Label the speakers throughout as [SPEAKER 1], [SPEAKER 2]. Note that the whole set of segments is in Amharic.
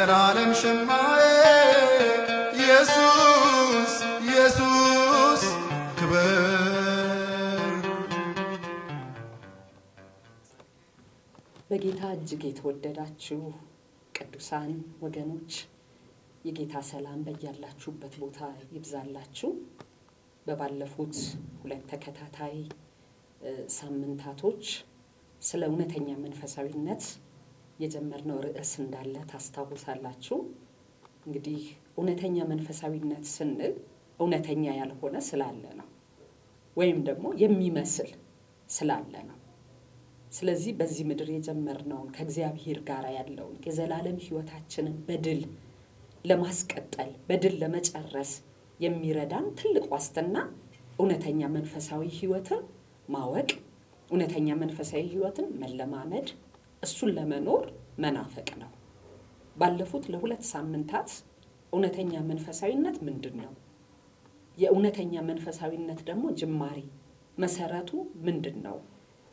[SPEAKER 1] የዘላለም ሸማዬ ኢየሱስ ኢየሱስ ክብር።
[SPEAKER 2] በጌታ እጅግ የተወደዳችሁ ቅዱሳን ወገኖች የጌታ ሰላም በያላችሁበት ቦታ ይብዛላችሁ። በባለፉት 2 ተከታታይ ሳምንታቶች ስለ እውነተኛ መንፈሳዊነት የጀመርነው ርዕስ እንዳለ ታስታውሳላችሁ። እንግዲህ እውነተኛ መንፈሳዊነት ስንል እውነተኛ ያልሆነ ስላለ ነው፣ ወይም ደግሞ የሚመስል ስላለ ነው። ስለዚህ በዚህ ምድር የጀመርነውን ከእግዚአብሔር ጋር ያለውን የዘላለም ሕይወታችንን በድል ለማስቀጠል በድል ለመጨረስ የሚረዳን ትልቅ ዋስትና እውነተኛ መንፈሳዊ ሕይወትን ማወቅ፣ እውነተኛ መንፈሳዊ ሕይወትን መለማመድ፣ እሱን ለመኖር መናፈቅ ነው። ባለፉት ለ2 ሳምንታት እውነተኛ መንፈሳዊነት ምንድነው? የእውነተኛ መንፈሳዊነት ደግሞ ጅማሬ መሰረቱ ምንድነው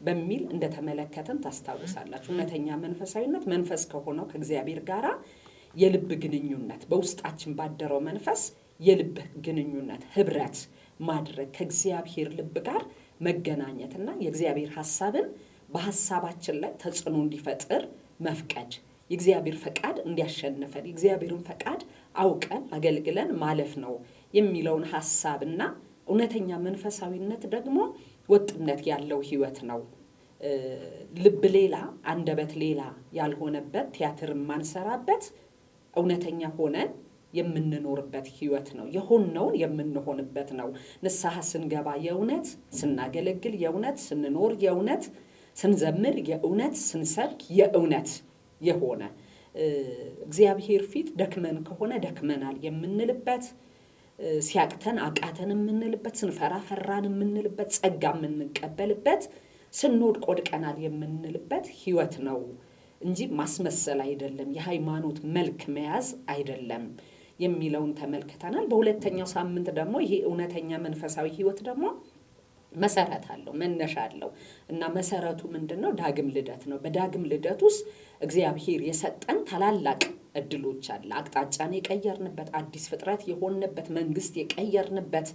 [SPEAKER 2] በሚል እንደተመለከተን ታስታውሳላችሁ። እውነተኛ መንፈሳዊነት መንፈስ ከሆነው ከእግዚአብሔር ጋራ የልብ ግንኙነት፣ በውስጣችን ባደረው መንፈስ የልብ ግንኙነት ህብረት ማድረግ፣ ከእግዚአብሔር ልብ ጋር መገናኘትና የእግዚአብሔር ሐሳብን በሐሳባችን ላይ ተጽዕኖ እንዲፈጥር መፍቀድ፣ የእግዚአብሔር ፈቃድ እንዲያሸንፈን የእግዚአብሔርን ፈቃድ አውቀን አገልግለን ማለፍ ነው የሚለውን ሐሳብና እውነተኛ መንፈሳዊነት ደግሞ ወጥነት ያለው ሕይወት ነው። ልብ ሌላ አንደበት ሌላ ያልሆነበት፣ ቲያትር ማንሰራበት፣ እውነተኛ ሆነን የምንኖርበት ሕይወት ነው። የሆነውን የምንሆንበት ነው። ንስሐ ስንገባ የእውነት፣ ስናገለግል የእውነት፣ ስንኖር የእውነት፣ ስንዘምር የእውነት፣ ስንሰብክ የእውነት የሆነ እግዚአብሔር ፊት ደክመን ከሆነ ደክመናል የምንልበት፣ ሲያቅተን አቃተን የምንልበት፣ ስንፈራ ፈራን የምንልበት፣ ጸጋ የምንቀበልበት፣ ስንወድቅ ወድቀናል የምንልበት ሕይወት ነው እንጂ ማስመሰል አይደለም፣ የሃይማኖት መልክ መያዝ አይደለም የሚለውን ተመልክተናል። በሁለተኛው ሳምንት ደግሞ ይሄ እውነተኛ መንፈሳዊ ሕይወት ደግሞ መሰረት አለው፣ መነሻ አለው እና መሰረቱ ምንድነው? ዳግም ልደት ነው። በዳግም ልደት ውስጥ እግዚአብሔር የሰጠን ታላላቅ እድሎች አለ። አቅጣጫን የቀየርንበት፣ አዲስ ፍጥረት የሆንበት፣ መንግስት የቀየርንበት፣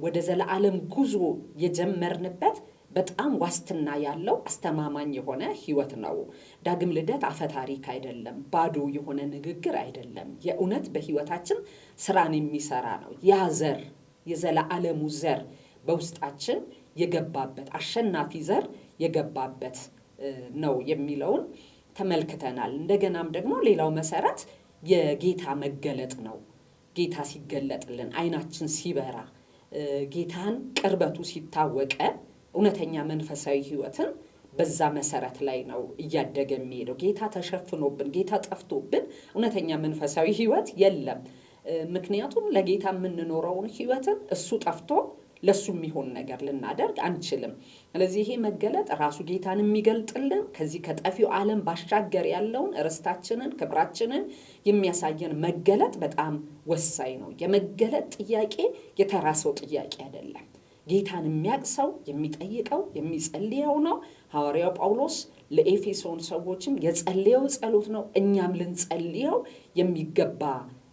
[SPEAKER 2] ወደ ዘላለም ጉዞ የጀመርንበት በጣም ዋስትና ያለው አስተማማኝ የሆነ ሕይወት ነው። ዳግም ልደት አፈ ታሪክ አይደለም፣ ባዶ የሆነ ንግግር አይደለም። የእውነት በሕይወታችን ስራን የሚሰራ ነው። ያ ዘር የዘላለሙ ዘር በውስጣችን የገባበት አሸናፊ ዘር የገባበት ነው የሚለውን ተመልክተናል። እንደገናም ደግሞ ሌላው መሰረት የጌታ መገለጥ ነው። ጌታ ሲገለጥልን፣ አይናችን ሲበራ፣ ጌታን ቅርበቱ ሲታወቀ እውነተኛ መንፈሳዊ ሕይወትን በዛ መሰረት ላይ ነው እያደገ የሚሄደው። ጌታ ተሸፍኖብን፣ ጌታ ጠፍቶብን እውነተኛ መንፈሳዊ ሕይወት የለም። ምክንያቱም ለጌታ የምንኖረውን ሕይወትን እሱ ጠፍቶ ለሱ የሚሆን ነገር ልናደርግ አንችልም። ስለዚህ ይሄ መገለጥ ራሱ ጌታን የሚገልጥልን ከዚህ ከጠፊው ዓለም ባሻገር ያለውን ርስታችንን ክብራችንን የሚያሳየን መገለጥ በጣም ወሳኝ ነው። የመገለጥ ጥያቄ የተራሰው ጥያቄ አይደለም። ጌታን የሚያቅሰው የሚጠይቀው የሚጸልየው ነው። ሐዋርያው ጳውሎስ ለኤፌሶን ሰዎችም የጸለየው ጸሎት ነው። እኛም ልንጸልየው የሚገባ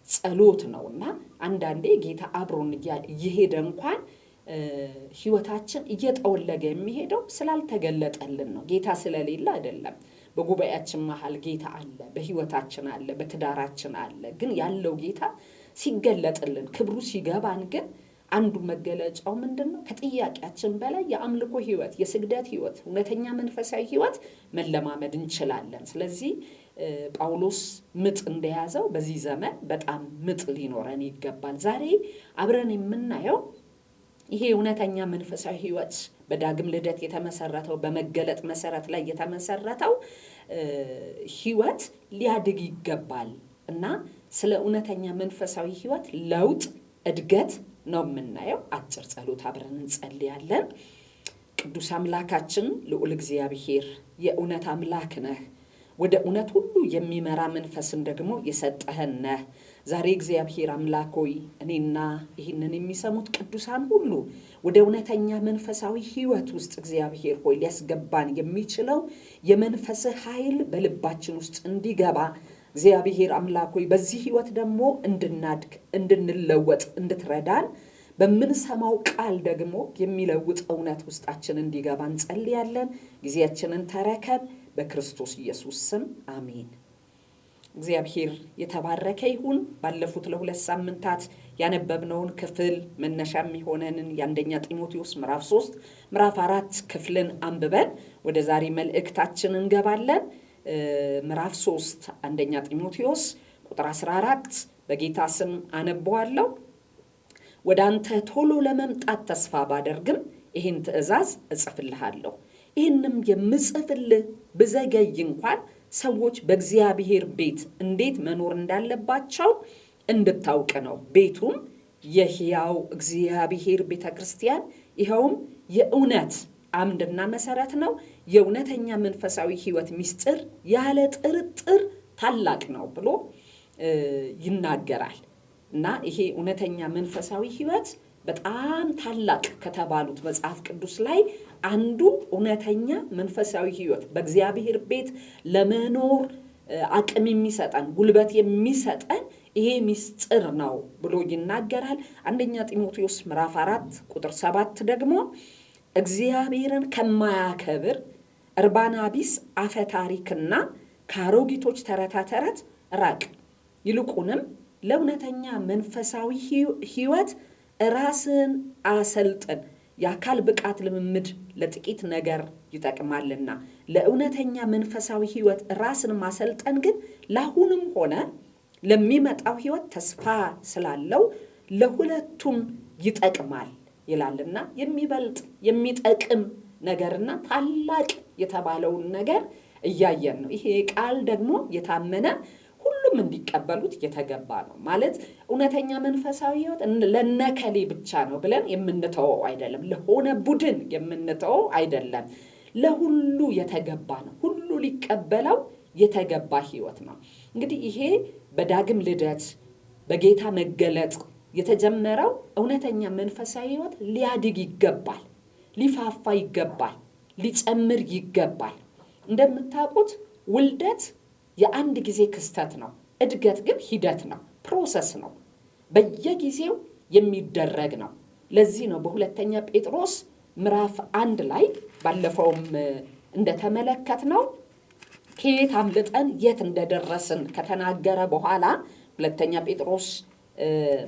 [SPEAKER 2] ጸሎት ነውና አንዳንዴ ጌታ አብሮን እየሄደ እንኳን ሕይወታችን እየጠወለገ የሚሄደው ስላልተገለጠልን ነው። ጌታ ስለሌለ አይደለም። በጉባኤያችን መሃል ጌታ አለ፣ በሕይወታችን አለ፣ በትዳራችን አለ። ግን ያለው ጌታ ሲገለጥልን ክብሩ ሲገባን ግን አንዱ መገለጫው ምንድነው? ከጥያቄያችን በላይ የአምልኮ ሕይወት፣ የስግደት ሕይወት፣ እውነተኛ መንፈሳዊ ሕይወት መለማመድ እንችላለን። ስለዚህ ጳውሎስ ምጥ እንደያዘው በዚህ ዘመን በጣም ምጥ ሊኖረን ይገባል። ዛሬ አብረን የምናየው ይሄ እውነተኛ መንፈሳዊ ሕይወት በዳግም ልደት የተመሰረተው በመገለጥ መሰረት ላይ የተመሰረተው ሕይወት ሊያድግ ይገባል እና ስለ እውነተኛ መንፈሳዊ ሕይወት ለውጥ እድገት ነው የምናየው። አጭር ጸሎት አብረን እንጸልያለን። ቅዱስ አምላካችን ልዑል እግዚአብሔር የእውነት አምላክ ነህ። ወደ እውነት ሁሉ የሚመራ መንፈስን ደግሞ የሰጠህን ነህ። ዛሬ እግዚአብሔር አምላክ ሆይ እኔና ይህንን የሚሰሙት ቅዱሳን ሁሉ ወደ እውነተኛ መንፈሳዊ ሕይወት ውስጥ እግዚአብሔር ሆይ ሊያስገባን የሚችለው የመንፈስህ ኃይል በልባችን ውስጥ እንዲገባ እግዚአብሔር አምላክ ሆይ በዚህ ህይወት ደግሞ እንድናድግ እንድንለወጥ እንድትረዳን በምንሰማው ቃል ደግሞ የሚለውጥ እውነት ውስጣችን እንዲገባ እንጸልያለን። ጊዜያችንን ተረከብ። በክርስቶስ ኢየሱስ ስም አሜን። እግዚአብሔር የተባረከ ይሁን። ባለፉት ለሁለት ሳምንታት ያነበብነውን ክፍል መነሻ የሚሆነንን የአንደኛ ጢሞቴዎስ ምዕራፍ 3 ምዕራፍ 4 ክፍልን አንብበን ወደ ዛሬ መልእክታችን እንገባለን። ምዕራፍ 3 አንደኛ ጢሞቴዎስ ቁጥር 14 በጌታ ስም አነበዋለሁ። ወደ አንተ ቶሎ ለመምጣት ተስፋ ባደርግም ይህን ትእዛዝ እጽፍልሃለሁ። ይህንም የምጽፍልህ ብዘገይ እንኳን ሰዎች በእግዚአብሔር ቤት እንዴት መኖር እንዳለባቸው እንድታውቅ ነው። ቤቱም የሕያው እግዚአብሔር ቤተ ክርስቲያን፣ ይኸውም የእውነት አምድና መሰረት ነው። የእውነተኛ መንፈሳዊ ህይወት ምስጢር ያለ ጥርጥር ታላቅ ነው ብሎ ይናገራል። እና ይሄ እውነተኛ መንፈሳዊ ህይወት በጣም ታላቅ ከተባሉት መጽሐፍ ቅዱስ ላይ አንዱ እውነተኛ መንፈሳዊ ህይወት በእግዚአብሔር ቤት ለመኖር አቅም የሚሰጠን ጉልበት የሚሰጠን ይሄ ምስጢር ነው ብሎ ይናገራል። አንደኛ ጢሞቴዎስ ምዕራፍ 4 ቁጥር 7 ደግሞ እግዚአብሔርን ከማያከብር እርባና ቢስ አፈ ታሪክና ከአሮጊቶች ተረታ ተረት ራቅ፣ ይልቁንም ለእውነተኛ መንፈሳዊ ህይወት ራስን አሰልጥን። የአካል ብቃት ልምምድ ለጥቂት ነገር ይጠቅማልና፣ ለእውነተኛ መንፈሳዊ ህይወት ራስን ማሰልጠን ግን ለአሁንም ሆነ ለሚመጣው ህይወት ተስፋ ስላለው ለሁለቱም ይጠቅማል ይላልና የሚበልጥ የሚጠቅም ነገርና ታላቅ የተባለውን ነገር እያየን ነው። ይሄ ቃል ደግሞ የታመነ ሁሉም እንዲቀበሉት የተገባ ነው። ማለት እውነተኛ መንፈሳዊ ህይወት ለነከሌ ብቻ ነው ብለን የምንተወው አይደለም። ለሆነ ቡድን የምንተወው አይደለም። ለሁሉ የተገባ ነው። ሁሉ ሊቀበለው የተገባ ህይወት ነው። እንግዲህ ይሄ በዳግም ልደት በጌታ መገለጥ የተጀመረው እውነተኛ መንፈሳዊ ህይወት ሊያድግ ይገባል፣ ሊፋፋ ይገባል፣ ሊጨምር ይገባል። እንደምታውቁት ውልደት የአንድ ጊዜ ክስተት ነው። እድገት ግን ሂደት ነው፣ ፕሮሰስ ነው፣ በየጊዜው የሚደረግ ነው። ለዚህ ነው በሁለተኛ ጴጥሮስ ምዕራፍ 1 ላይ ባለፈውም እንደተመለከትነው ከየት አምልጠን የት እንደደረስን ከተናገረ በኋላ ሁለተኛ ጴጥሮስ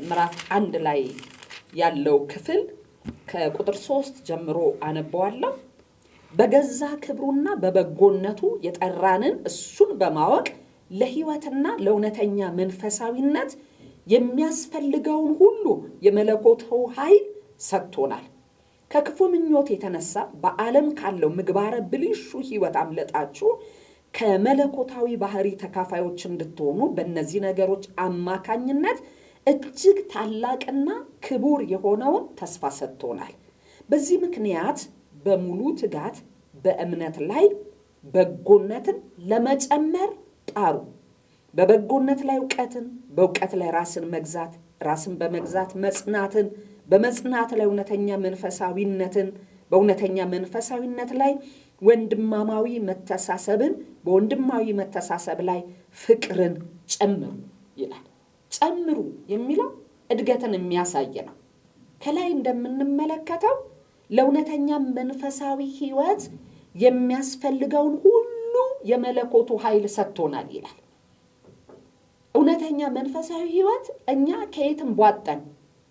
[SPEAKER 2] ምዕራፍ 1 ላይ ያለው ክፍል ከቁጥር 3 ጀምሮ አነበዋለሁ። በገዛ ክብሩና በበጎነቱ የጠራንን እሱን በማወቅ ለህይወትና ለእውነተኛ መንፈሳዊነት የሚያስፈልገውን ሁሉ የመለኮቱ ኃይል ሰጥቶናል። ከክፉ ምኞት የተነሳ በዓለም ካለው ምግባረ ብልሹ ህይወት አምለጣችሁ ከመለኮታዊ ባህሪ ተካፋዮች እንድትሆኑ በእነዚህ ነገሮች አማካኝነት እጅግ ታላቅና ክቡር የሆነውን ተስፋ ሰጥቶናል። በዚህ ምክንያት በሙሉ ትጋት በእምነት ላይ በጎነትን ለመጨመር ጣሩ። በበጎነት ላይ እውቀትን፣ በእውቀት ላይ ራስን መግዛት፣ ራስን በመግዛት መጽናትን፣ በመጽናት ላይ እውነተኛ መንፈሳዊነትን፣ በእውነተኛ መንፈሳዊነት ላይ ወንድማማዊ መተሳሰብን፣ በወንድማዊ መተሳሰብ ላይ ፍቅርን ጨምሩ ይላል። ጨምሩ የሚለው እድገትን የሚያሳይ ነው። ከላይ እንደምንመለከተው ለእውነተኛ መንፈሳዊ ህይወት የሚያስፈልገውን ሁሉ የመለኮቱ ኃይል ሰጥቶናል ይላል። እውነተኛ መንፈሳዊ ህይወት እኛ ከየትም ቧጠን፣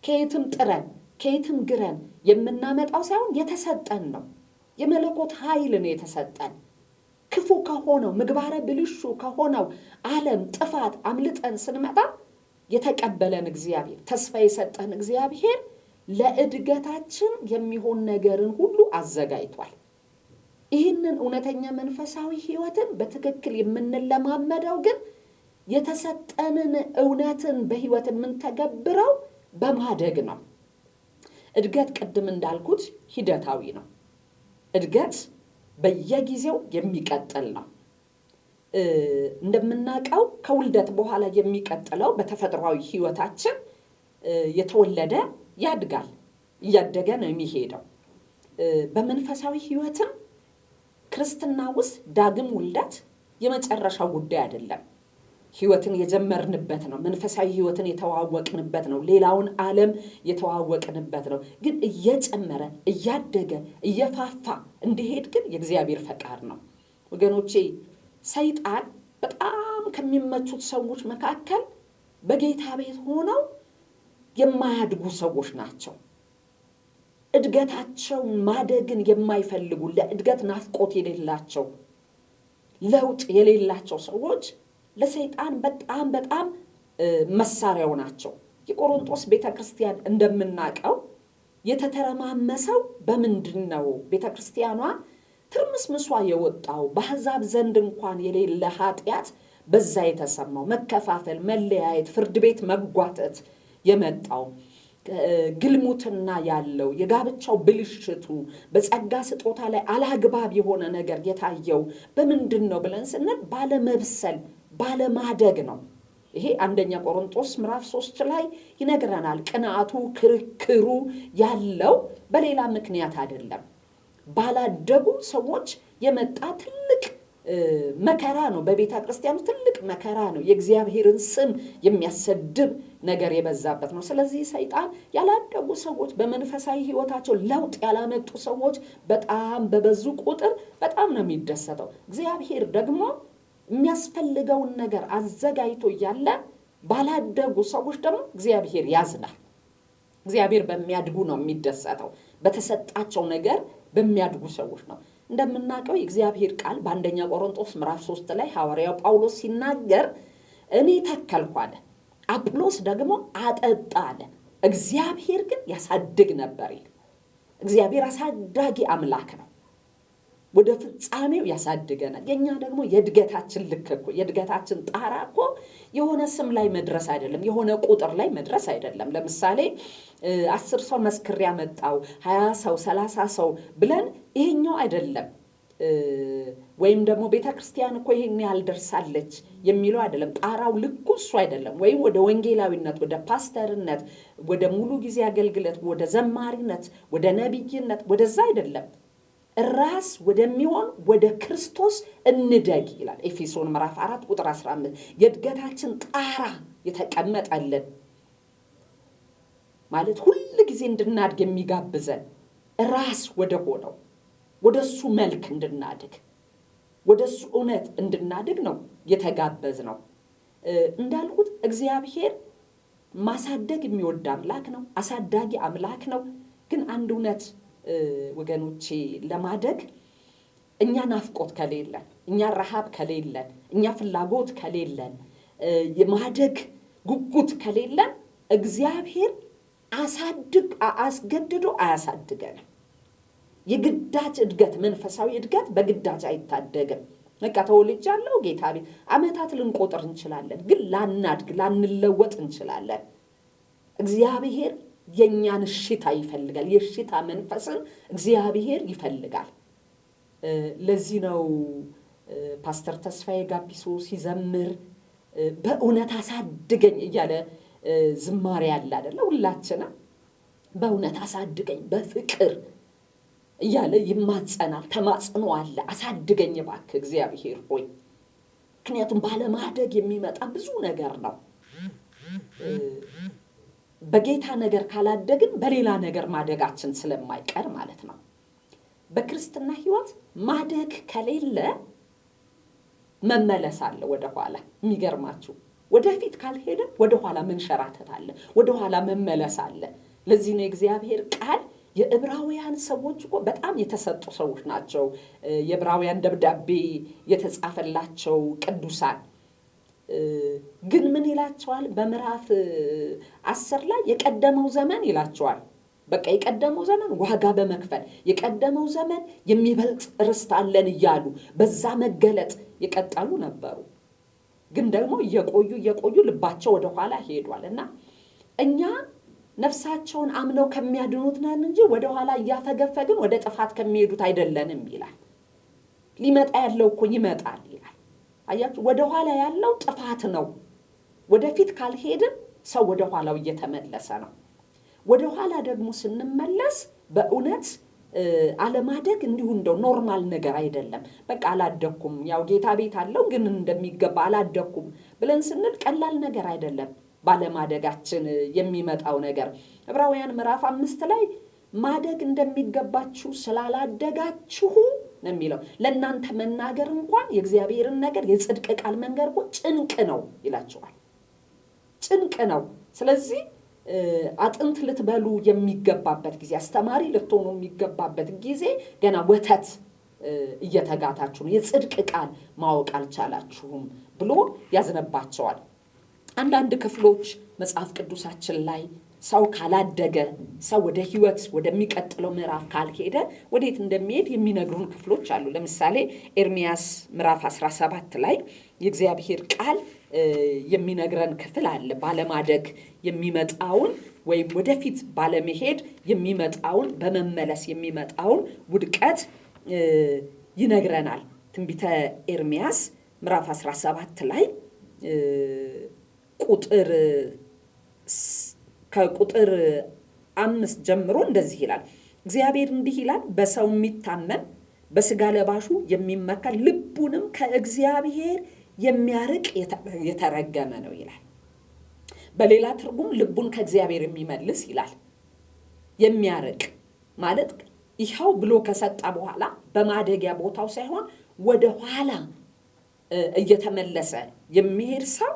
[SPEAKER 2] ከየትም ጥረን፣ ከየትም ግረን የምናመጣው ሳይሆን የተሰጠን ነው። የመለኮት ኃይል ነው የተሰጠን። ክፉ ከሆነው ምግባረ ብልሹ ከሆነው ዓለም ጥፋት አምልጠን ስንመጣ የተቀበለን እግዚአብሔር፣ ተስፋ የሰጠን እግዚአብሔር ለእድገታችን የሚሆን ነገርን ሁሉ አዘጋጅቷል። ይህንን እውነተኛ መንፈሳዊ ህይወትን በትክክል የምንለማመደው ግን የተሰጠንን እውነትን በህይወት የምንተገብረው በማደግ ነው። እድገት ቅድም እንዳልኩት ሂደታዊ ነው። እድገት በየጊዜው የሚቀጥል ነው። እንደምናውቀው ከውልደት በኋላ የሚቀጥለው በተፈጥሯዊ ህይወታችን የተወለደ ያድጋል፣ እያደገ ነው የሚሄደው። በመንፈሳዊ ህይወትም ክርስትና ውስጥ ዳግም ውልደት የመጨረሻው ጉዳይ አይደለም። ህይወትን የጀመርንበት ነው። መንፈሳዊ ህይወትን የተዋወቅንበት ነው። ሌላውን ዓለም የተዋወቅንበት ነው። ግን እየጨመረ እያደገ እየፋፋ እንዲሄድ ግን የእግዚአብሔር ፈቃድ ነው። ወገኖቼ ሰይጣን በጣም ከሚመቹት ሰዎች መካከል በጌታ ቤት ሆነው የማያድጉ ሰዎች ናቸው። እድገታቸው ማደግን የማይፈልጉ ለእድገት ናፍቆት የሌላቸው ለውጥ የሌላቸው ሰዎች ለሰይጣን በጣም መሳሪያው ናቸው። የቆሮንቶስ ቤተክርስቲያን እንደምናውቀው የተተረማመሰው በምንድን ነው? ቤተክርስቲያኗ ትርምስምሷ የወጣው በአሕዛብ ዘንድ እንኳን የሌለ ኃጢአት በዛ የተሰማው መከፋፈል፣ መለያየት፣ ፍርድ ቤት መጓተት የመጣው ግልሙትና ያለው የጋብቻው ብልሽቱ በጸጋ ስጦታ ላይ አላግባብ የሆነ ነገር የታየው በምንድን ነው ብለን ስንል ባለመብሰል ባለማደግ ነው። ይሄ አንደኛ ቆሮንቶስ ምዕራፍ 3 ላይ ይነግረናል። ቅንዓቱ ክርክሩ ያለው በሌላ ምክንያት አይደለም። ባላደጉ ሰዎች የመጣ ትልቅ መከራ ነው። በቤተ ክርስቲያኑ ትልቅ መከራ ነው። የእግዚአብሔርን ስም የሚያሰድብ ነገር የበዛበት ነው። ስለዚህ ሰይጣን ያላደጉ ሰዎች በመንፈሳዊ ህይወታቸው ለውጥ ያላመጡ ሰዎች በጣም በበዙ ቁጥር በጣም ነው የሚደሰተው። እግዚአብሔር ደግሞ የሚያስፈልገውን ነገር አዘጋጅቶ እያለ ባላደጉ ሰዎች ደግሞ እግዚአብሔር ያዝናል። እግዚአብሔር በሚያድጉ ነው የሚደሰተው። በተሰጣቸው ነገር በሚያድጉ ሰዎች ነው። እንደምናውቀው የእግዚአብሔር ቃል በአንደኛ ቆሮንቶስ ምዕራፍ 3 ላይ ሐዋርያው ጳውሎስ ሲናገር እኔ ተከልኩ አለ፣ አጵሎስ ደግሞ አጠጣ አለ፣ እግዚአብሔር ግን ያሳድግ ነበር ይላል። እግዚአብሔር አሳዳጊ አምላክ ነው። ወደ ፍጻሜው ያሳድገናል። የኛ ደግሞ የእድገታችን ልክ እኮ የእድገታችን ጣራ እኮ የሆነ ስም ላይ መድረስ አይደለም፣ የሆነ ቁጥር ላይ መድረስ አይደለም። ለምሳሌ 10 ሰው መስክር ያመጣው 20 ሰው 30 ሰው ብለን ይሄኛው አይደለም። ወይም ደግሞ ቤተክርስቲያን እኮ ይሄን ያህል ደርሳለች የሚለው አይደለም። ጣራው ልኩ እሱ አይደለም። ወይም ወደ ወንጌላዊነት፣ ወደ ፓስተርነት፣ ወደ ሙሉ ጊዜ አገልግሎት፣ ወደ ዘማሪነት፣ ወደ ነብይነት ወደዛ አይደለም። ራስ ወደሚሆን ወደ ክርስቶስ እንደግ ይላል ኤፌሶን ምዕራፍ 4 ቁጥር 15። የእድገታችን ጣራ የተቀመጠልን ማለት ሁሉ ጊዜ እንድናድግ የሚጋብዘን ራስ ወደ ሆነው ወደሱ መልክ እንድናድግ ወደሱ እውነት እንድናድግ ነው የተጋበዝ ነው። እንዳልኩት እግዚአብሔር ማሳደግ የሚወድ አምላክ ነው፣ አሳዳጊ አምላክ ነው። ግን አንድ እውነት ወገኖቼ ለማደግ እኛ ናፍቆት ከሌለን፣ እኛ ረሃብ ከሌለን፣ እኛ ፍላጎት ከሌለን፣ የማደግ ጉጉት ከሌለን እግዚአብሔር አስገድዶ አያሳድገንም። የግዳጅ እድገት መንፈሳዊ እድገት በግዳጅ አይታደግም። በቃ ተወልጃለሁ ጌታ ቤት ዓመታት ልንቆጥር እንችላለን፣ ግን ላናድግ ላንለወጥ እንችላለን። እግዚአብሔር የኛን እሽታ ይፈልጋል። የእሽታ መንፈስን እግዚአብሔር ይፈልጋል። ለዚህ ነው ፓስተር ተስፋዬ ጋቢሶ ሲዘምር በእውነት አሳድገኝ እያለ ዝማሬ ያለ አይደለ? ሁላችንም በእውነት አሳድገኝ በፍቅር እያለ ይማጸናል። ተማጽኖ አለ። አሳድገኝ እባክህ እግዚአብሔር ሆይ። ምክንያቱም ባለማደግ የሚመጣ ብዙ ነገር ነው። በጌታ ነገር ካላደግን በሌላ ነገር ማደጋችን ስለማይቀር ማለት ነው። በክርስትና ህይወት ማደግ ከሌለ መመለስ አለ ወደኋላ። የሚገርማችሁ ወደፊት ካልሄደ ወደኋላ መንሸራተት አለ፣ ወደኋላ መመለስ አለ። ለዚህ ነው የእግዚአብሔር ቃል የዕብራውያን ሰዎች እኮ በጣም የተሰጡ ሰዎች ናቸው። የዕብራውያን ደብዳቤ የተጻፈላቸው ቅዱሳን ግን ምን ይላቸዋል? በምዕራፍ 10 ላይ የቀደመው ዘመን ይላቸዋል። በቃ የቀደመው ዘመን ዋጋ በመክፈል የቀደመው ዘመን የሚበልጥ ርስት አለን እያሉ በዛ መገለጥ የቀጠሉ ነበሩ። ግን ደግሞ እየቆዩ ልባቸው ወደ ኋላ ሄዷል። እና እኛ ነፍሳቸውን አምነው ከሚያድኑት ነን እንጂ ወደ ኋላ እያፈገፈግን ወደ ጥፋት ከሚሄዱት አይደለንም ይላል። ሊመጣ ያለው እኮ ይመጣል ይላል። አያችሁ፣ ወደ ኋላ ያለው ጥፋት ነው። ወደፊት ካልሄድን ሰው ወደ ኋላው እየተመለሰ ነው። ወደ ኋላ ደግሞ ስንመለስ በእውነት አለማደግ እንዲሁ እንደው ኖርማል ነገር አይደለም። በቃ አላደኩም፣ ያው ጌታ ቤት አለው ግን እንደሚገባ አላደኩም ብለን ስንል ቀላል ነገር አይደለም ባለማደጋችን የሚመጣው ነገር። ዕብራውያን ምዕራፍ 5 ላይ ማደግ እንደሚገባችሁ ስላላደጋችሁ ነው የሚለው። ለእናንተ መናገር እንኳን የእግዚአብሔርን ነገር የጽድቅ ቃል መንገር እኮ ጭንቅ ነው ይላቸዋል። ጭንቅ ነው። ስለዚህ አጥንት ልትበሉ የሚገባበት ጊዜ፣ አስተማሪ ልትሆኑ የሚገባበት ጊዜ ገና ወተት እየተጋታችሁ ነው፣ የጽድቅ ቃል ማወቅ አልቻላችሁም ብሎ ያዝነባቸዋል። አንዳንድ ክፍሎች መጽሐፍ ቅዱሳችን ላይ ሰው ካላደገ፣ ሰው ወደ ሕይወት ወደሚቀጥለው ምዕራፍ ካልሄደ ወዴት እንደሚሄድ የሚነግሩን ክፍሎች አሉ። ለምሳሌ ኤርምያስ ምዕራፍ 17 ላይ የእግዚአብሔር ቃል የሚነግረን ክፍል አለ። ባለማደግ የሚመጣውን ወይም ወደፊት ባለመሄድ የሚመጣውን፣ በመመለስ የሚመጣውን ውድቀት ይነግረናል። ትንቢተ ኤርምያስ ምዕራፍ 17 ላይ ከቁጥር 5 ጀምሮ እንደዚህ ይላል። እግዚአብሔር እንዲህ ይላል፣ በሰው የሚታመን በስጋ ለባሹ የሚመካ ልቡንም ከእግዚአብሔር የሚያርቅ የተረገመ ነው ይላል። በሌላ ትርጉም ልቡን ከእግዚአብሔር የሚመልስ ይላል። የሚያርቅ ማለት ይኸው ብሎ ከሰጠ በኋላ በማደጊያ ቦታው ሳይሆን ወደ ኋላ እየተመለሰ የሚሄድ ሰው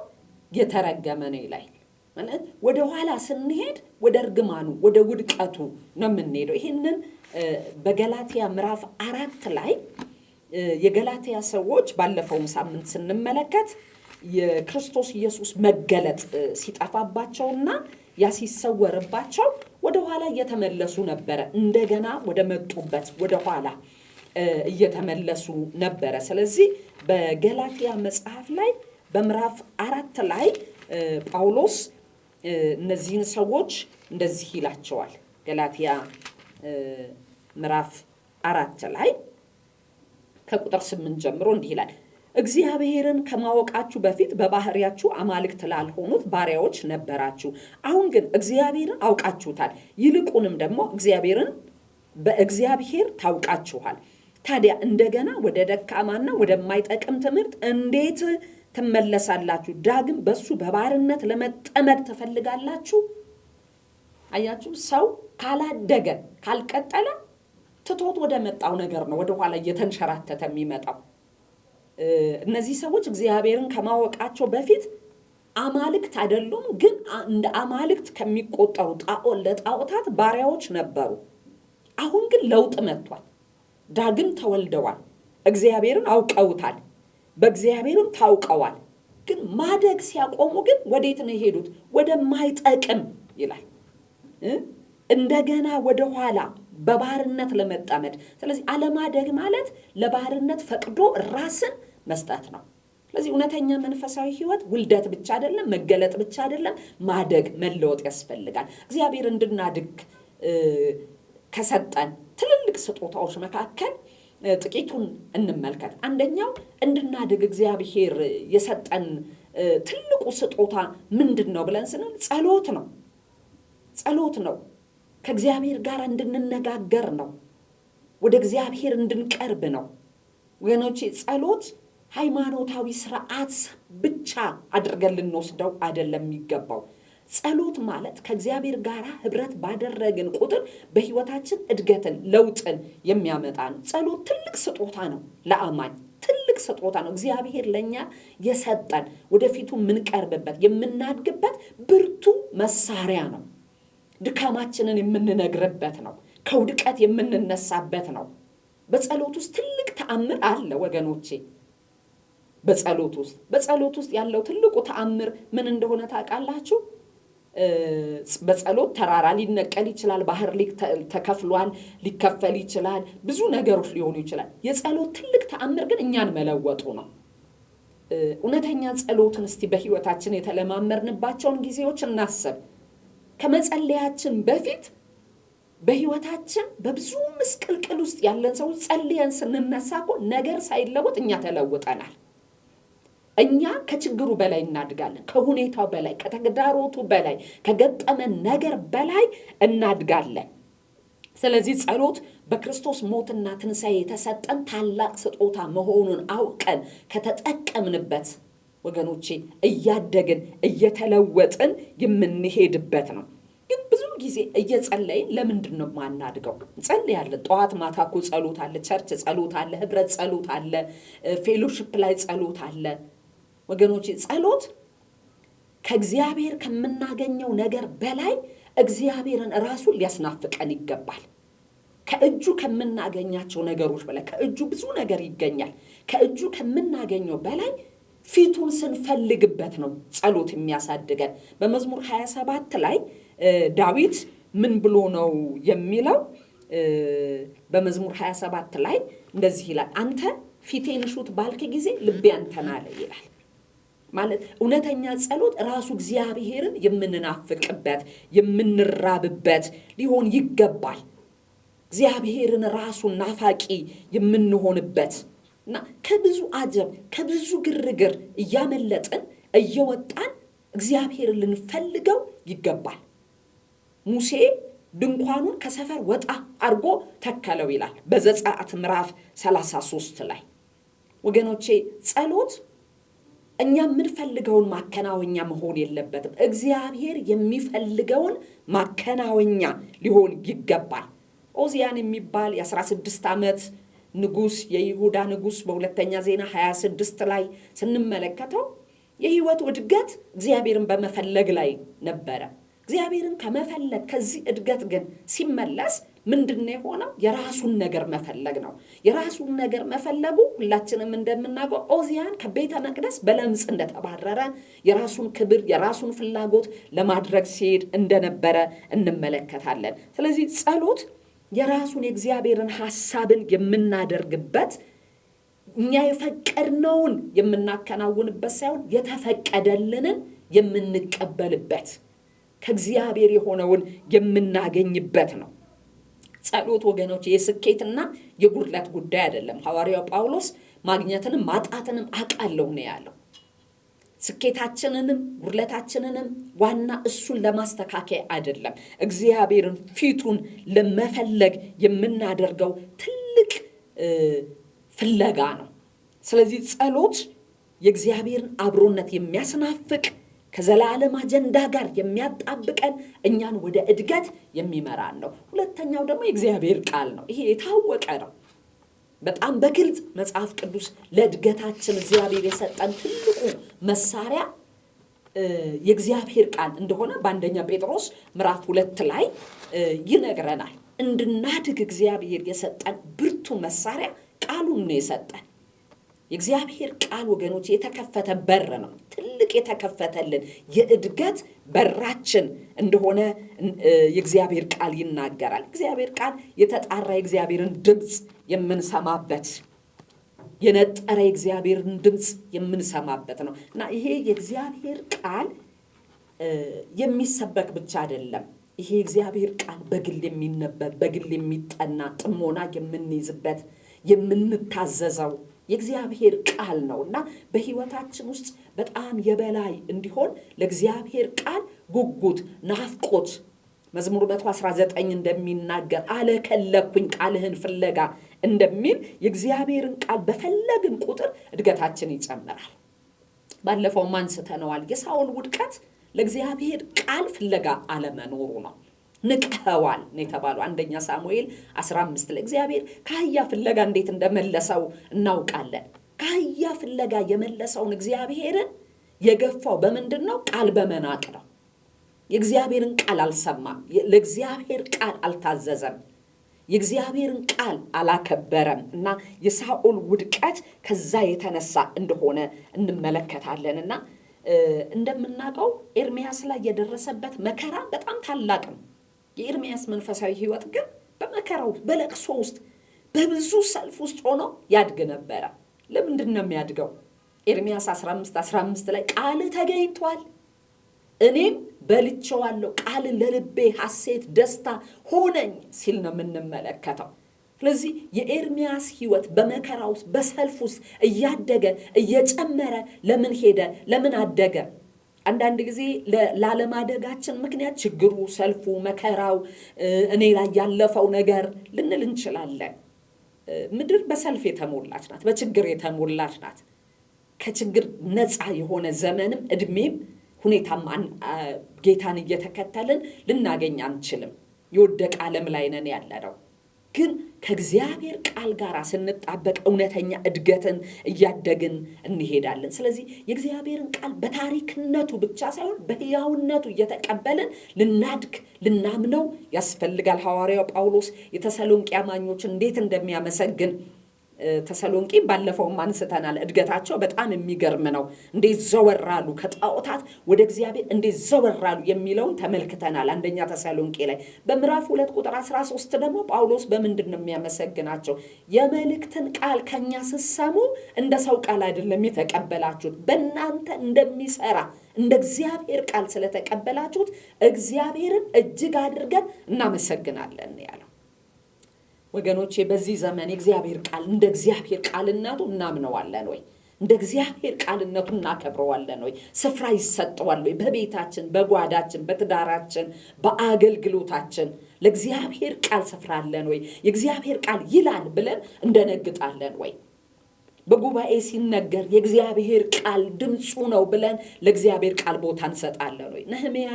[SPEAKER 2] የተረገመ ነው ይላል። ማለት ወደ ኋላ ስንሄድ ወደ እርግማኑ፣ ወደ ውድቀቱ ነው የምንሄደው። ይህንን በገላትያ ምዕራፍ 4 ላይ የገላትያ ሰዎች ባለፈውም ሳምንት ስንመለከት የክርስቶስ ኢየሱስ መገለጥ ሲጠፋባቸውና ያ ሲሰወርባቸው ወደ ኋላ እየተመለሱ ነበረ። እንደገና ወደ መጡበት ወደ ኋላ እየተመለሱ ነበረ። ስለዚህ በገላትያ መጽሐፍ ላይ በምዕራፍ 4 ላይ ጳውሎስ እነዚህን ሰዎች እንደዚህ ይላቸዋል። ገላትያ ምዕራፍ 4 ላይ ከቁጥር 8 ጀምሮ እንዲህ ይላል። እግዚአብሔርን ከማወቃችሁ በፊት በባህሪያችሁ አማልክት ላልሆኑት ባሪያዎች ነበራችሁ። አሁን ግን እግዚአብሔርን አውቃችሁታል፣ ይልቁንም ደግሞ እግዚአብሔርን በእግዚአብሔር ታውቃችኋል። ታዲያ እንደገና ወደ ደካማና ወደማይጠቅም ትምህርት እንዴት ትመለሳላችሁ? ዳግም በሱ በባርነት ለመጠመድ ትፈልጋላችሁ? አያችሁ፣ ሰው ካላደገ ካልቀጠለ ትቶት ወደ መጣው ነገር ነው ወደ ኋላ እየተንሸራተተ የሚመጣው። እነዚህ ሰዎች እግዚአብሔርን ከማወቃቸው በፊት አማልክት አይደሉም፣ ግን እንደ አማልክት ከሚቆጠሩ ለጣዖታት ባሪያዎች ነበሩ። አሁን ግን ለውጥ መጥቷል። ዳግም ተወልደዋል። እግዚአብሔርን አውቀውታል፣ በእግዚአብሔርም ታውቀዋል። ግን ማደግ ሲያቆሙ ግን ወዴት ነው የሄዱት? ወደማይጠቅም ይላል። እንደገና ወደ ኋላ በባርነት ለመጣመድ። ስለዚህ አለማደግ ማለት ለባርነት ፈቅዶ ራስን መስጠት ነው። ስለዚህ እውነተኛ መንፈሳዊ ሕይወት ውልደት ብቻ አይደለም፣ መገለጥ ብቻ አይደለም፣ ማደግ መለወጥ ያስፈልጋል። እግዚአብሔር እንድናድግ ከሰጠን ትልልቅ ስጦታዎች መካከል ጥቂቱን እንመልከት። አንደኛው እንድናድግ እግዚአብሔር የሰጠን ትልቁ ስጦታ ምንድን ነው ብለን ስንል ጸሎት ነው። ጸሎት ነው። ከእግዚአብሔር ጋር እንድንነጋገር ነው። ወደ እግዚአብሔር እንድንቀርብ ነው። ወገኖቼ ጸሎት ሃይማኖታዊ ስርዓት ብቻ አድርገን ልንወስደው አይደለም የሚገባው። ጸሎት ማለት ከእግዚአብሔር ጋር ህብረት ባደረግን ቁጥር በህይወታችን እድገትን፣ ለውጥን የሚያመጣ ነው። ጸሎት ትልቅ ስጦታ ነው። ለአማኝ ትልቅ ስጦታ ነው። እግዚአብሔር ለኛ የሰጠን ወደፊቱ የምንቀርብበት የምናድግበት ብርቱ መሳሪያ ነው። ድካማችንን የምንነግርበት ነው። ከውድቀት የምንነሳበት ነው። በጸሎት ውስጥ ትልቅ ተአምር አለ ወገኖቼ። በጸሎት ውስጥ ያለው ትልቁ ተአምር ምን እንደሆነ ታውቃላችሁ? በጸሎት ተራራ ሊነቀል ይችላል። ባህር ተከፍሏል፣ ሊከፈል ይችላል። ብዙ ነገሮች ሊሆኑ ይችላል። የጸሎት ትልቅ ተአምር ግን እኛን መለወጡ ነው። እውነተኛ ጸሎትን እስቲ በህይወታችን የተለማመርንባቸውን ጊዜዎች እናስብ። ከመጸለያችን በፊት በህይወታችን በብዙ ምስቅልቅል ውስጥ ያለን ሰዎች ጸልየን ስንነሳ እኮ ነገር ሳይለወጥ እኛ ተለውጠናል። እኛ ከችግሩ በላይ እናድጋለን። ከሁኔታው በላይ፣ ከተግዳሮቱ በላይ፣ ከገጠመን ነገር በላይ እናድጋለን። ስለዚህ ጸሎት በክርስቶስ ሞትና ትንሣኤ የተሰጠን ታላቅ ስጦታ መሆኑን አውቀን ከተጠቀምንበት ወገኖቼ እያደግን እየተለወጥን የምንሄድበት ነው። ግን ብዙ ጊዜ እየጸለይን ለምንድን ነው ማናድገው? እንጸልያለን። ጠዋት ማታ እኮ ጸሎት አለ፣ ቸርች ጸሎት አለ፣ ህብረት ጸሎት አለ፣ ፌሎሺፕ ላይ ጸሎት አለ። ወገኖቼ ጸሎት ከእግዚአብሔር ከምናገኘው ነገር በላይ እግዚአብሔርን ራሱን ሊያስናፍቀን ይገባል። ከእጁ ከምናገኛቸው ነገሮች በላይ ከእጁ ብዙ ነገር ይገኛል። ከእጁ ከምናገኘው በላይ ፊቱን ስንፈልግበት ነው ጸሎት የሚያሳድገን። በመዝሙር 27 ላይ ዳዊት ምን ብሎ ነው የሚለው? በመዝሙር 27 ላይ እንደዚህ ይላል፣ አንተ ፊቴን ሹት ባልክ ጊዜ ልቤ አንተን አለ ይላል። ማለት እውነተኛ ጸሎት ራሱ እግዚአብሔርን የምንናፍቅበት የምንራብበት ሊሆን ይገባል። እግዚአብሔርን ራሱን ናፋቂ የምንሆንበት እና ከብዙ አጀብ ከብዙ ግርግር እያመለጥን እየወጣን እግዚአብሔርን ልንፈልገው ይገባል። ሙሴ ድንኳኑን ከሰፈር ወጣ አርጎ ተከለው ይላል በዘጸአት ምዕራፍ 33 ላይ። ወገኖቼ ጸሎት እኛ የምንፈልገውን ማከናወኛ መሆን የለበትም። እግዚአብሔር የሚፈልገውን ማከናወኛ ሊሆን ይገባል። ኦዚያን የሚባል የ16 ዓመት ንጉስ የይሁዳ ንጉስ በሁለተኛ ዜና 26 ላይ ስንመለከተው የህይወቱ እድገት እግዚአብሔርን በመፈለግ ላይ ነበረ። እግዚአብሔርን ከመፈለግ ከዚህ እድገት ግን ሲመለስ ምንድነው የሆነው? የራሱን ነገር መፈለግ ነው። የራሱን ነገር መፈለጉ ሁላችንም እንደምናውቀው ኦዚያን ከቤተ መቅደስ በለምጽ እንደተባረረ የራሱን ክብር የራሱን ፍላጎት ለማድረግ ሲሄድ እንደነበረ እንመለከታለን። ስለዚህ ጸሎት የራሱን የእግዚአብሔርን ሐሳብን የምናደርግበት እኛ የፈቀድነውን የምናከናውንበት ሳይሆን የተፈቀደልንን የምንቀበልበት ከእግዚአብሔር የሆነውን የምናገኝበት ነው። ጸሎት ወገኖች የስኬትና የጉድለት ጉዳይ አይደለም። ሐዋርያው ጳውሎስ ማግኘትንም ማጣትንም አውቃለሁ ነው ያለው። ስኬታችንንም ጉድለታችንንም ዋና እሱን ለማስተካከል አይደለም፣ እግዚአብሔርን ፊቱን ለመፈለግ የምናደርገው ትልቅ ፍለጋ ነው። ስለዚህ ጸሎት የእግዚአብሔርን አብሮነት የሚያስናፍቅ ከዘላለም አጀንዳ ጋር የሚያጣብቀን እኛን ወደ እድገት የሚመራን ነው። ሁለተኛው ደግሞ የእግዚአብሔር ቃል ነው። ይሄ የታወቀ ነው። በጣም በግልጽ መጽሐፍ ቅዱስ ለእድገታችን እግዚአብሔር የሰጠን ትልቁ መሳሪያ የእግዚአብሔር ቃል እንደሆነ በአንደኛ ጴጥሮስ ምዕራፍ 2 ላይ ይነግረናል። እንድናድግ እግዚአብሔር የሰጠን ብርቱ መሳሪያ ቃሉን ነው የሰጠን። የእግዚአብሔር ቃል ወገኖች የተከፈተ በር ነው። ትልቅ የተከፈተልን የእድገት በራችን እንደሆነ የእግዚአብሔር ቃል ይናገራል። እግዚአብሔር ቃል የተጣራ የእግዚአብሔርን ድምፅ የምንሰማበት የነጠረ የእግዚአብሔርን ድምፅ የምንሰማበት ነው እና ይሄ የእግዚአብሔር ቃል የሚሰበክ ብቻ አይደለም። ይሄ የእግዚአብሔር ቃል በግል የሚነበብ በግል የሚጠና ጥሞና የምንይዝበት የምንታዘዘው የእግዚአብሔር ቃል ነው እና በህይወታችን ውስጥ በጣም የበላይ እንዲሆን ለእግዚአብሔር ቃል ጉጉት፣ ናፍቆት መዝሙር 119 እንደሚናገር አለከለኩኝ ቃልህን ፍለጋ እንደሚል የእግዚአብሔርን ቃል በፈለግን ቁጥር እድገታችን ይጨምራል። ባለፈው አንስተነዋል። የሳኦል ውድቀት ለእግዚአብሔር ቃል ፍለጋ አለመኖሩ ነው። ንቀኸዋል ነው የተባለው። አንደኛ ሳሙኤል 15 ላይ እግዚአብሔር ከአህያ ፍለጋ እንዴት እንደመለሰው እናውቃለን። ከአህያ ፍለጋ የመለሰውን እግዚአብሔርን የገፋው በምንድን ነው? ቃል በመናቅ ነው። የእግዚአብሔርን ቃል አልሰማም። ለእግዚአብሔር ቃል አልታዘዘም። የእግዚአብሔርን ቃል አላከበረም እና የሳኦል ውድቀት ከዛ የተነሳ እንደሆነ እንመለከታለንና እንደምናውቀው ኤርምያስ ላይ የደረሰበት መከራ በጣም ታላቅ ነው። የኤርምያስ መንፈሳዊ ህይወት ግን በመከራው በለቅሶ ውስጥ በብዙ ሰልፍ ውስጥ ሆኖ ያድግ ነበረ። ለምንድን ነው የሚያድገው? ኤርምያስ 15 ላይ ቃል ተገኝቷል እኔም በልቼዋለሁ፣ ቃል ለልቤ ሐሴት ደስታ ሆነኝ ሲል ነው የምንመለከተው። ስለዚህ የኤርምያስ ህይወት በመከራ ውስጥ በሰልፍ ውስጥ እያደገ እየጨመረ ለምን ሄደ? ለምን አደገ? አንዳንድ ጊዜ ላለማደጋችን ምክንያት ችግሩ፣ ሰልፉ፣ መከራው፣ እኔ ላይ ያለፈው ነገር ልንል እንችላለን። ምድር በሰልፍ የተሞላች ናት፣ በችግር የተሞላች ናት። ከችግር ነፃ የሆነ ዘመንም እድሜም ሁኔታም ጌታን እየተከተልን ልናገኝ አንችልም። የወደቀ ዓለም ላይ ነን ያለነው። ግን ከእግዚአብሔር ቃል ጋር ስንጣበቅ እውነተኛ እድገትን እያደግን እንሄዳለን። ስለዚህ የእግዚአብሔርን ቃል በታሪክነቱ ብቻ ሳይሆን በሕያውነቱ እየተቀበልን ልናድግ ልናምነው ያስፈልጋል። ሐዋርያው ጳውሎስ የተሰሎንቄ አማኞችን እንዴት እንደሚያመሰግን ተሰሎንቄ ባለፈውም አንስተናል። እድገታቸው በጣም የሚገርም ነው። እንዴት ዘወራሉ፣ ከጣዖታት ወደ እግዚአብሔር እንዴት ዘወራሉ የሚለውን ተመልክተናል። አንደኛ ተሰሎንቄ ላይ በምዕራፍ 2 ቁጥር 13 ደግሞ ጳውሎስ በምንድን ነው የሚያመሰግናቸው? የመልእክትን ቃል ከኛ ስትሰሙ እንደ ሰው ቃል አይደለም የተቀበላችሁት፣ በእናንተ እንደሚሰራ እንደ እግዚአብሔር ቃል ስለተቀበላችሁት እግዚአብሔርን እጅግ አድርገን እናመሰግናለን ያለው። ወገኖቼ በዚህ ዘመን የእግዚአብሔር ቃል እንደ እግዚአብሔር ቃልነቱ እናምነዋለን ወይ? እንደ እግዚአብሔር ቃልነቱ እናከብረዋለን ወይ? ስፍራ ይሰጠዋል ወይ? በቤታችን፣ በጓዳችን፣ በትዳራችን፣ በአገልግሎታችን ለእግዚአብሔር ቃል ስፍራ አለን ወይ? የእግዚአብሔር ቃል ይላል ብለን እንደነግጣለን ወይ? በጉባኤ ሲነገር የእግዚአብሔር ቃል ድምፁ ነው ብለን ለእግዚአብሔር ቃል ቦታ እንሰጣለን ወይ? ነህምያ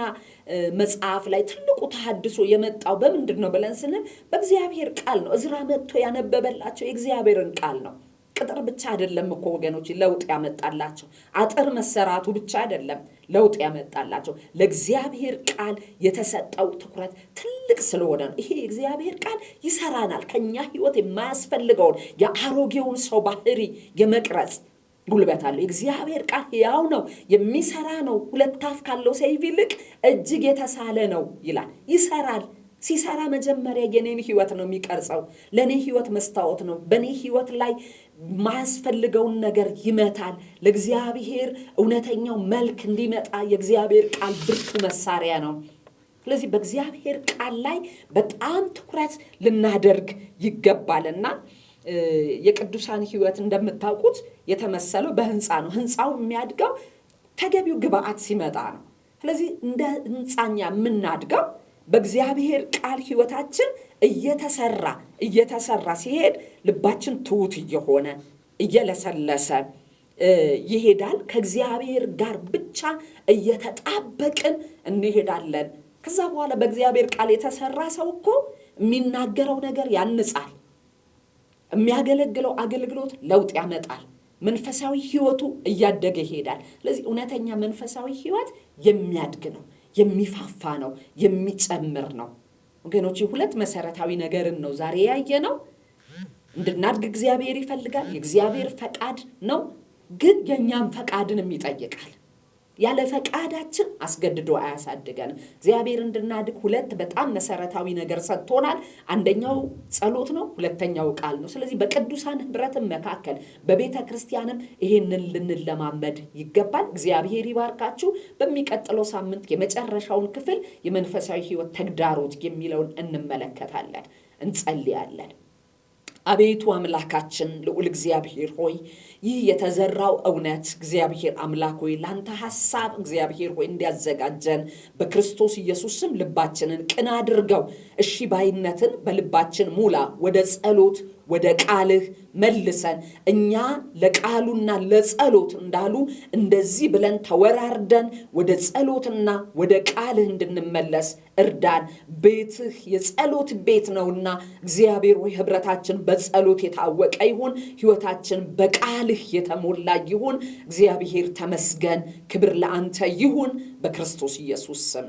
[SPEAKER 2] መጽሐፍ ላይ ትልቁ ተሐድሶ የመጣው በምንድን ነው ብለን ስንል በእግዚአብሔር ቃል ነው። እዝራ መጥቶ ያነበበላቸው የእግዚአብሔርን ቃል ነው። ቅጥር ብቻ አይደለም እኮ ወገኖች ለውጥ ያመጣላቸው። አጥር መሰራቱ ብቻ አይደለም ለውጥ ያመጣላቸው። ለእግዚአብሔር ቃል የተሰጠው ትኩረት ትልቅ ስለሆነ ነው። ይሄ የእግዚአብሔር ቃል ይሰራናል። ከኛ ህይወት የማያስፈልገውን የአሮጌውን ሰው ባህሪ የመቅረጽ ጉልበት አለው። የእግዚአብሔር ቃል ሕያው ነው፣ የሚሰራ ነው፣ ሁለት አፍ ካለው ሰይፍ ይልቅ እጅግ የተሳለ ነው ይላል። ይሰራል። ሲሰራ መጀመሪያ የኔን ህይወት ነው የሚቀርጸው። ለኔ ህይወት መስታወት ነው። በኔ ህይወት ላይ ማያስፈልገውን ነገር ይመታል። ለእግዚአብሔር እውነተኛው መልክ እንዲመጣ የእግዚአብሔር ቃል ብርቱ መሳሪያ ነው። ስለዚህ በእግዚአብሔር ቃል ላይ በጣም ትኩረት ልናደርግ ይገባልና የቅዱሳን ህይወት እንደምታውቁት የተመሰለው በህንፃ ነው። ህንፃው የሚያድገው ተገቢው ግብአት ሲመጣ ነው። ስለዚህ እንደ ህንፃኛ የምናድገው በእግዚአብሔር ቃል ህይወታችን እየተሰራ ሲሄድ ልባችን ትውት እየሆነ እየለሰለሰ ይሄዳል። ከእግዚአብሔር ጋር ብቻ እየተጣበቅን እንሄዳለን። ከዛ በኋላ በእግዚአብሔር ቃል የተሰራ ሰው እኮ የሚናገረው ነገር ያንጻል። የሚያገለግለው አገልግሎት ለውጥ ያመጣል። መንፈሳዊ ህይወቱ እያደገ ይሄዳል። ስለዚህ እውነተኛ መንፈሳዊ ህይወት የሚያድግ ነው፣ የሚፋፋ ነው፣ የሚጨምር ነው። ወገኖች ሁለት መሰረታዊ ነገርን ነው ዛሬ ያየነው። እንድናድግ እግዚአብሔር ይፈልጋል። የእግዚአብሔር ፈቃድ ነው፣ ግን የኛም ፈቃድንም ይጠይቃል። ያለ ፈቃዳችን አስገድዶ አያሳድገንም። እግዚአብሔር እንድናድግ ሁለት በጣም መሰረታዊ ነገር ሰጥቶናል። አንደኛው ጸሎት ነው፣ ሁለተኛው ቃል ነው። ስለዚህ በቅዱሳን ህብረትም መካከል በቤተ ክርስቲያንም ይሄንን ልንለማመድ ይገባል። እግዚአብሔር ይባርካችሁ። በሚቀጥለው ሳምንት የመጨረሻውን ክፍል የመንፈሳዊ ህይወት ተግዳሮት የሚለውን እንመለከታለን። እንጸልያለን። አቤቱ አምላካችን ልዑል እግዚአብሔር ሆይ ይህ የተዘራው እውነት እግዚአብሔር አምላክ ሆይ ላንተ ሐሳብ እግዚአብሔር ሆይ እንዲያዘጋጀን በክርስቶስ ኢየሱስ ስም ልባችንን ቅን አድርገው። እሺ ባይነትን በልባችን ሙላ። ወደ ጸሎት ወደ ቃልህ መልሰን እኛ ለቃሉና ለጸሎት እንዳሉ እንደዚህ ብለን ተወራርደን ወደ ጸሎትና ወደ ቃልህ እንድንመለስ እርዳን። ቤትህ የጸሎት ቤት ነውና እግዚአብሔር ሆይ ህብረታችን በጸሎት የታወቀ ይሁን፣ ህይወታችን በቃልህ የተሞላ ይሁን። እግዚአብሔር ተመስገን። ክብር ለአንተ ይሁን በክርስቶስ ኢየሱስ ስም።